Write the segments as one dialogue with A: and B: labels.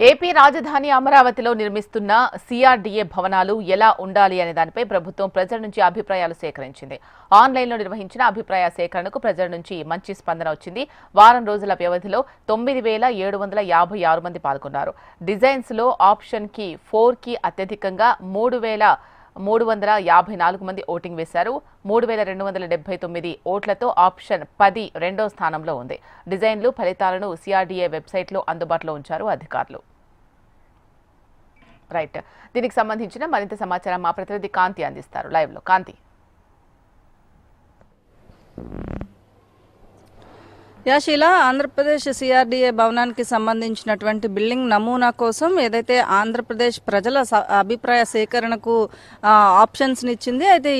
A: AP రాజధాని అమరావతిలో నిర్మిస్తున్న సిఆర్డీఏ భవనాలు ఎలా ఉండాలి అనే దానిపై ప్రభుత్వం ప్రజల నుంచి అభిప్రాయాలు సేకరించింది. ఆన్లైన్లో నిర్వహించిన అభిప్రాయ సేకరణకు ప్రజల నుంచి మంచి స్పందన వచ్చింది. వారం రోజుల వ్యవధిలో 9,756 మంది పాల్గొన్నారు. డిజైన్స్ లో ఆప్షన్ కి 4 కి అత్యధికంగా 3,354 మంది ఓటింగ్ వేశారు. 3,279 ఓట్లతో ఆప్షన్ 10 రెండో స్థానంలో ఉంది. డిజైన్లు ఫలితాలను సిఆర్డీఏ వెబ్సైట్లో అందుబాటులో ఉంచారు అధికారులు. రైట్, దీనికి సంబంధించిన మరింత సమాచారం మా ప్రతినిధి కాంతి అందిస్తారు లైవ్ లో. కాంతి.
B: యాశీలా, ఆంధ్రప్రదేశ్ సిఆర్డీఏ భవనానికి సంబంధించినటువంటి బిల్డింగ్ నమూనా కోసం ఏదైతే ఆంధ్రప్రదేశ్ ప్రజల అభిప్రాయ సేకరణకు ఆప్షన్స్ని ఇచ్చింది. అయితే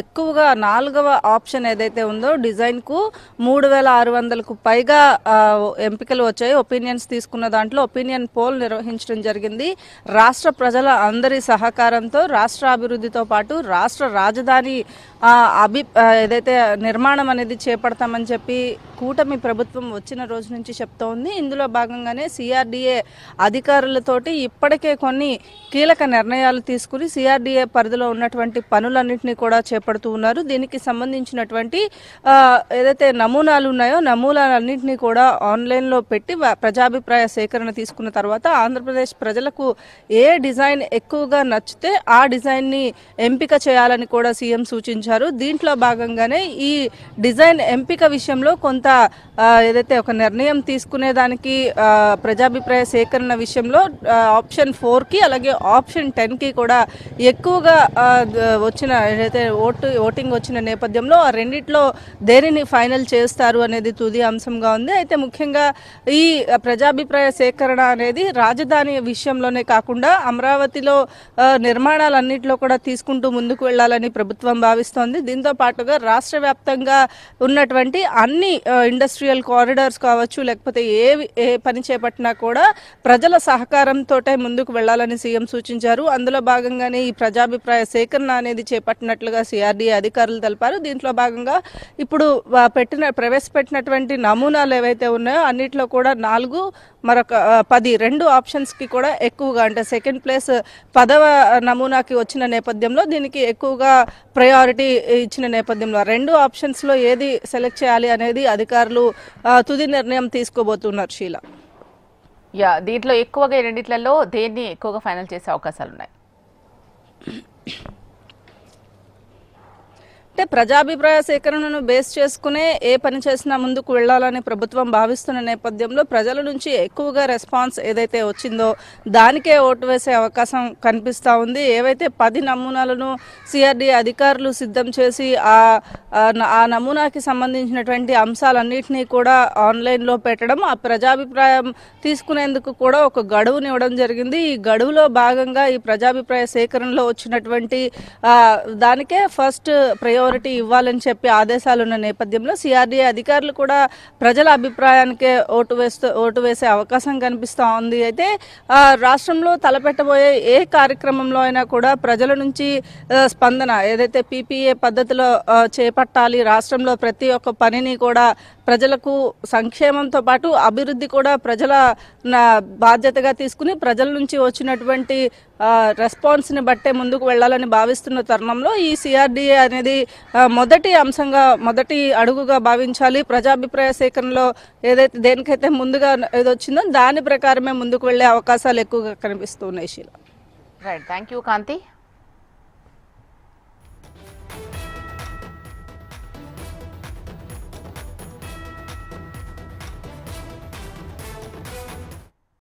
B: ఎక్కువగా 4వ ఆప్షన్ ఏదైతే ఉందో డిజైన్కు 3,600కు పైగా ఎంపికలు వచ్చాయి. ఒపీనియన్స్ తీసుకున్న దాంట్లో ఒపీనియన్ పోల్ నిర్వహించడం జరిగింది. రాష్ట్ర ప్రజల అందరి సహకారంతో రాష్ట్ర అభివృద్ధితో పాటు రాష్ట్ర రాజధాని ఏదైతే నిర్మాణం అనేది చేపడతామని చెప్పి కూటమి ప్రభుత్వం వచ్చిన రోజు నుంచి చెప్తోంది. ఇందులో భాగంగానే సిఆర్డీఏ అధికారులతోటి ఇప్పటికే కొన్ని కీలక నిర్ణయాలు తీసుకుని సిఆర్డీఏ పరిధిలో ఉన్నటువంటి పనులన్నింటినీ కూడా చేపడుతూ ఉన్నారు. దీనికి సంబంధించినటువంటి ఏదైతే నమూనాలు ఉన్నాయో నమూనాలన్నింటినీ కూడా ఆన్లైన్లో పెట్టి ప్రజాభిప్రాయ సేకరణ తీసుకున్న తర్వాత ఆంధ్రప్రదేశ్ ప్రజలకు ఏ డిజైన్ ఎక్కువగా నచ్చితే ఆ డిజైన్ని ఎంపిక చేయాలని కూడా సీఎం సూచించారు. దీంట్లో భాగంగానే ఈ డిజైన్ ఎంపిక విషయంలో కొంత ఏదైతే ఒక నిర్ణయం తీసుకునేదానికి ప్రజాభిప్రాయ సేకరణ విషయంలో ఆప్షన్ 4కి అలాగే ఆప్షన్ 10కి కూడా ఎక్కువగా వచ్చిన ఏదైతే ఓటింగ్ వచ్చిన నేపథ్యంలో ఆ రెండిట్లో దేనిని ఫైనల్ చేస్తారు అనేది తుది అంశంగా ఉంది. అయితే ముఖ్యంగా ఈ ప్రజాభిప్రాయ సేకరణ అనేది రాజధాని విషయంలోనే కాకుండా అమరావతిలో నిర్మాణాలన్నింటిలో కూడా తీసుకుంటూ ముందుకు వెళ్లాలని ప్రభుత్వం భావిస్తోంది. దీంతో పాటుగా రాష్ట్ర వ్యాప్తంగా ఉన్నటువంటి అన్ని ఇండస్ట్రియల్ కారిడార్స్ కావచ్చు, లేకపోతే ఏ పని చేపట్టినా కూడా ప్రజల సహకారంతో ముందుకు వెళ్లాలని సీఎం సూచించారు. అందులో భాగంగానే ఈ ప్రజాభిప్రాయ సేకరణ అనేది చేపట్టినట్లుగా సిఆర్డీఏ అధికారులు తెలిపారు. దీంట్లో భాగంగా ఇప్పుడు ప్రవేశపెట్టినటువంటి నమూనాలు ఏవైతే ఉన్నాయో అన్నిట్లో కూడా 4 మరొక 10 2 ఆప్షన్స్కి కూడా ఎక్కువగా అంటే సెకండ్ ప్లేస్ 10వ నమూనాకి వచ్చిన నేపథ్యంలో దీనికి ఎక్కువగా ప్రయారిటీ ఇచ్చిన నేపథ్యంలో 2 ఆప్షన్స్లో ఏది సెలెక్ట్ చేయాలి అనేది అధికారులు తుది నిర్ణయం తీసుకోబోతున్నారు. షీలా,
A: దీంట్లో ఎక్కువగా రెండిట్లలో దేన్ని ఎక్కువగా ఫైనల్ చేసే అవకాశాలు ఉన్నాయి?
B: అంటే ప్రజాభిప్రాయ సేకరణను బేస్ చేసుకునే ఏ పని చేసినా ముందుకు వెళ్లాలని ప్రభుత్వం భావిస్తున్న నేపథ్యంలో ప్రజల నుంచి ఎక్కువగా రెస్పాన్స్ ఏదైతే వచ్చిందో దానికే ఓటు వేసే అవకాశం కనిపిస్తూ ఉంది. ఏవైతే 10 నమూనాలను సిఆర్డీఏ అధికారులు సిద్ధం చేసి ఆ నమూనాకి సంబంధించినటువంటి అంశాలన్నింటినీ కూడా ఆన్లైన్లో పెట్టడం, ఆ ప్రజాభిప్రాయం తీసుకునేందుకు కూడా ఒక గడువునివ్వడం జరిగింది. ఈ గడువులో భాగంగా ఈ ప్రజాభిప్రాయ సేకరణలో వచ్చినటువంటి దానికే ఫస్ట్ ప్రయారిటీ ఇవ్వాలని చెప్పి ఆదేశాలు ఉన్న నేపథ్యంలో సిఆర్డీఏ అధికారులు కూడా ప్రజల అభిప్రాయానికే ఓటు వేసే అవకాశం కనిపిస్తూ ఉంది. అయితే రాష్ట్రంలో తలపెట్టబోయే ఏ కార్యక్రమంలో అయినా కూడా ప్రజల నుంచి స్పందన ఏదైతే పీపీఏ పద్ధతిలో చేపట్టాలి, రాష్ట్రంలో ప్రతి ఒక్క పనిని కూడా ప్రజలకు సంక్షేమంతో పాటు అభివృద్ధి కూడా ప్రజల బాధ్యతగా తీసుకుని ప్రజల నుంచి వచ్చినటువంటి రెస్పాన్స్ని బట్టే ముందుకు వెళ్ళాలని భావిస్తున్న తరుణంలో ఈ సిఆర్డీఏ అనేది మొదటి అంశంగా మొదటి అడుగుగా భావించాలి. ప్రజాభిప్రాయ సేకరణలో ఏదైతే దేనికైతే ముందుగా ఏదొచ్చిందో దాని ప్రకారమే ముందుకు వెళ్లే అవకాశాలు ఎక్కువగా కనిపిస్తున్నాయి. Sheela,
A: right, thank you Kanthi.